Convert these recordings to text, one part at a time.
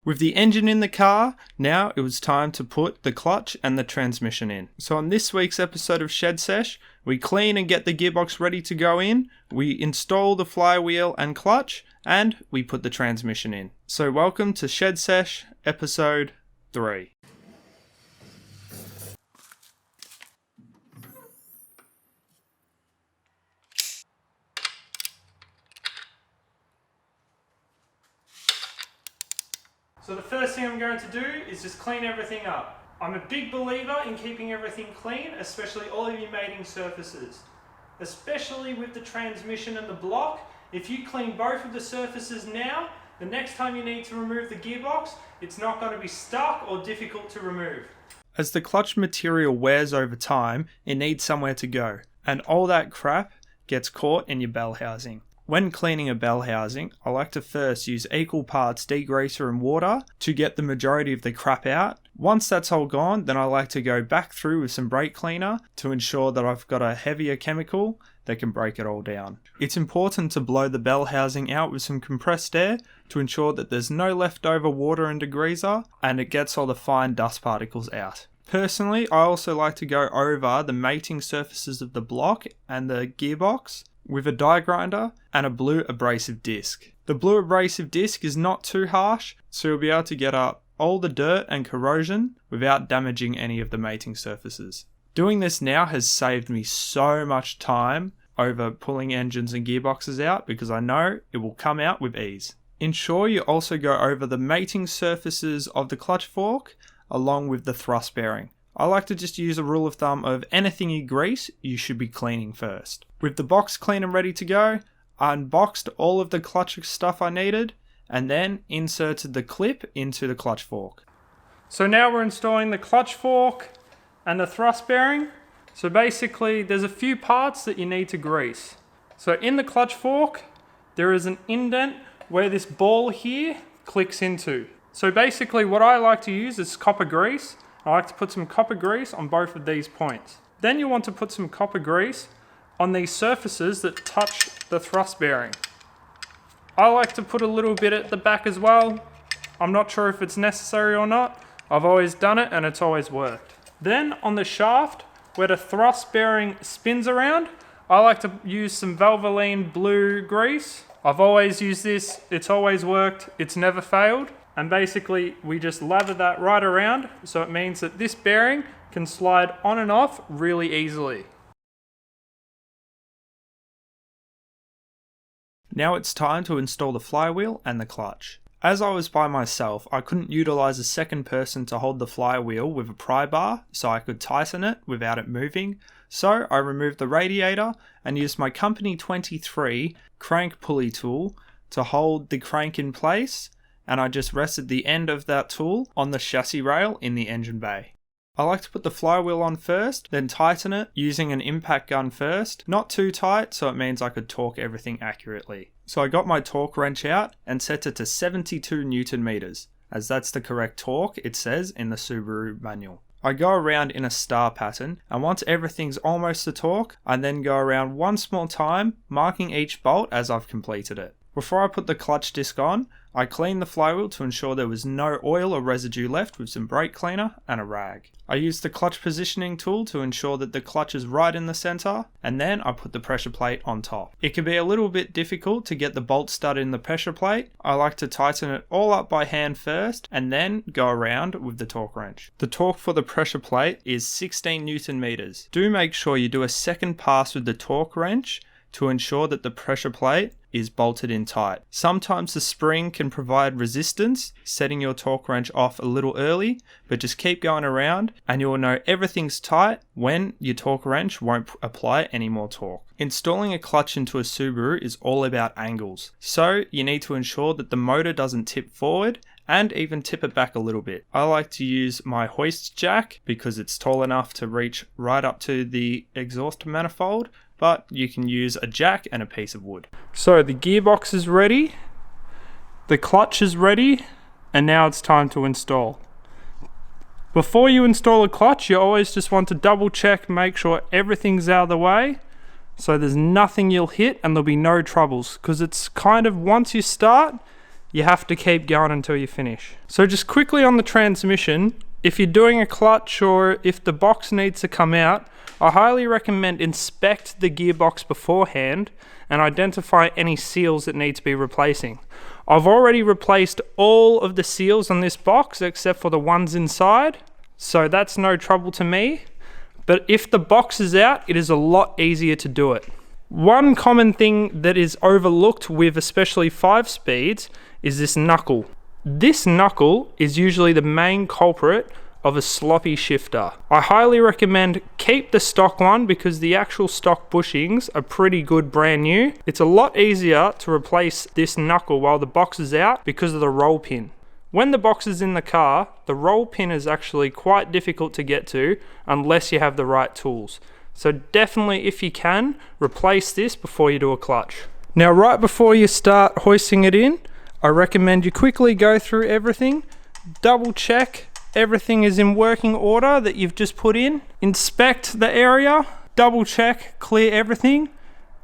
With the engine in the car, now it was time to put the clutch and the transmission in. So on this week's episode of Shed Sesh, we clean and get the gearbox ready to go in, we install the flywheel and clutch, and we put the transmission in. So welcome to Shed Sesh episode 3. So the first thing I'm going to do is just clean everything up. I'm a big believer in keeping everything clean, especially all of your mating surfaces. Especially with the transmission and the block, if you clean both of the surfaces now, the next time you need to remove the gearbox, it's not going to be stuck or difficult to remove. As the clutch material wears over time, it needs somewhere to go, and all that crap gets caught in your bell housing. When cleaning a bell housing, I like to first use equal parts degreaser and water to get the majority of the crap out. Once that's all gone, then I like to go back through with some brake cleaner to ensure that I've got a heavier chemical that can break it all down. It's important to blow the bell housing out with some compressed air to ensure that there's no leftover water and degreaser and it gets all the fine dust particles out. Personally, I also like to go over the mating surfaces of the block and the gearbox with a die grinder and a blue abrasive disc. The blue abrasive disc is not too harsh, so you'll be able to get up all the dirt and corrosion without damaging any of the mating surfaces. Doing this now has saved me so much time over pulling engines and gearboxes out because I know it will come out with ease. Ensure you also go over the mating surfaces of the clutch fork along with the thrust bearing. I like to just use a rule of thumb of anything you grease, you should be cleaning first. With the box clean and ready to go, I unboxed all of the clutch stuff I needed and then inserted the clip into the clutch fork. So now we're installing the clutch fork and the thrust bearing. So basically there's a few parts that you need to grease. So in the clutch fork, there is an indent where this ball here clicks into. So basically what I like to use is copper grease. I like to put some copper grease on both of these points. Then you want to put some copper grease on these surfaces that touch the thrust bearing. I like to put a little bit at the back as well. I'm not sure if it's necessary or not. I've always done it and it's always worked. Then on the shaft where the thrust bearing spins around, I like to use some Valvoline blue grease. I've always used this, it's always worked, it's never failed. And basically we just lather that right around, so it means that this bearing can slide on and off really easily. Now it's time to install the flywheel and the clutch. As I was by myself, I couldn't utilize a second person to hold the flywheel with a pry bar so I could tighten it without it moving. So I removed the radiator and used my Company 23 crank pulley tool to hold the crank in place, and I just rested the end of that tool on the chassis rail in the engine bay. I like to put the flywheel on first, then tighten it using an impact gun first, not too tight so it means I could torque everything accurately. So I got my torque wrench out and set it to 72 Newton meters, as that's the correct torque it says in the Subaru manual. I go around in a star pattern, and once everything's almost to torque, I then go around one small time, marking each bolt as I've completed it. Before I put the clutch disc on, I cleaned the flywheel to ensure there was no oil or residue left with some brake cleaner and a rag. I used the clutch positioning tool to ensure that the clutch is right in the center, and then I put the pressure plate on top. It can be a little bit difficult to get the bolt stud in the pressure plate. I like to tighten it all up by hand first and then go around with the torque wrench. The torque for the pressure plate is 16 Newton meters. Do make sure you do a second pass with the torque wrench to ensure that the pressure plate is bolted in tight. Sometimes the spring can provide resistance, setting your torque wrench off a little early, but just keep going around and you will know everything's tight when your torque wrench won't apply any more torque. Installing a clutch into a Subaru is all about angles, so you need to ensure that the motor doesn't tip forward and even tip it back a little bit. I like to use my hoist jack because it's tall enough to reach right up to the exhaust manifold, but you can use a jack and a piece of wood. So the gearbox is ready, the clutch is ready, and now it's time to install. Before you install a clutch, you always just want to double check, make sure everything's out of the way, so there's nothing you'll hit and there'll be no troubles, because it's kind of, once you start, you have to keep going until you finish. So just quickly on the transmission, if you're doing a clutch or if the box needs to come out, I highly recommend inspect the gearbox beforehand and identify any seals that need to be replacing. I've already replaced all of the seals on this box except for the ones inside, so that's no trouble to me. But if the box is out, it is a lot easier to do it. One common thing that is overlooked with especially 5-speeds is this knuckle. This knuckle is usually the main culprit of a sloppy shifter. I highly recommend keep the stock one because the actual stock bushings are pretty good brand new. It's a lot easier to replace this knuckle while the box is out because of the roll pin. When the box is in the car, the roll pin is actually quite difficult to get to unless you have the right tools. So definitely, if you can, replace this before you do a clutch. Now, right before you start hoisting it in, I recommend you quickly go through everything, double check everything is in working order that you've just put in, inspect the area, double check, clear everything,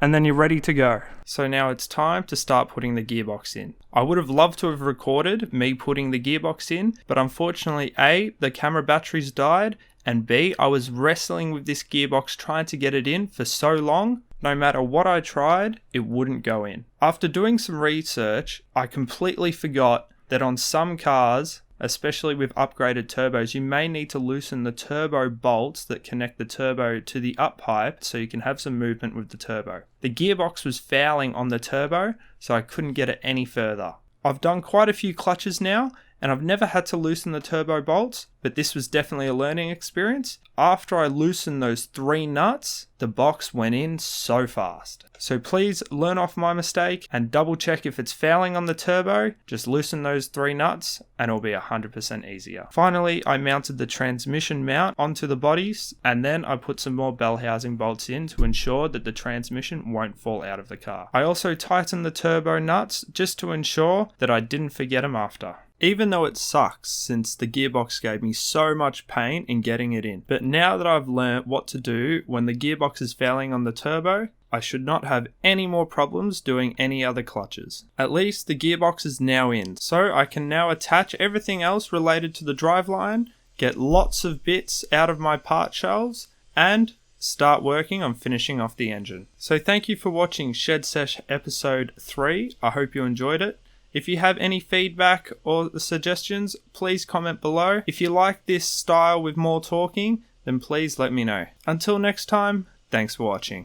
and then you're ready to go. So now it's time to start putting the gearbox in. I would have loved to have recorded me putting the gearbox in, but unfortunately A, the camera batteries died, and B, I was wrestling with this gearbox trying to get it in for so long, no matter what I tried, it wouldn't go in. After doing some research, I completely forgot that on some cars, especially with upgraded turbos, you may need to loosen the turbo bolts that connect the turbo to the up pipe so you can have some movement with the turbo. The gearbox was fouling on the turbo, so I couldn't get it any further. I've done quite a few clutches now, and I've never had to loosen the turbo bolts, but this was definitely a learning experience. After I loosened those 3 nuts, the box went in so fast. So please learn off my mistake and double check if it's fouling on the turbo. Just loosen those 3 nuts and it'll be 100% easier. Finally, I mounted the transmission mount onto the bodies, and then I put some more bell housing bolts in to ensure that the transmission won't fall out of the car. I also tightened the turbo nuts just to ensure that I didn't forget them after. Even though it sucks since the gearbox gave me so much pain in getting it in. But now that I've learnt what to do when the gearbox is fouling on the turbo, I should not have any more problems doing any other clutches. At least the gearbox is now in, so I can now attach everything else related to the driveline, get lots of bits out of my part shelves, and start working on finishing off the engine. So thank you for watching Shed Sesh episode 3. I hope you enjoyed it. If you have any feedback or suggestions, please comment below. If you like this style with more talking, then please let me know. Until next time, thanks for watching.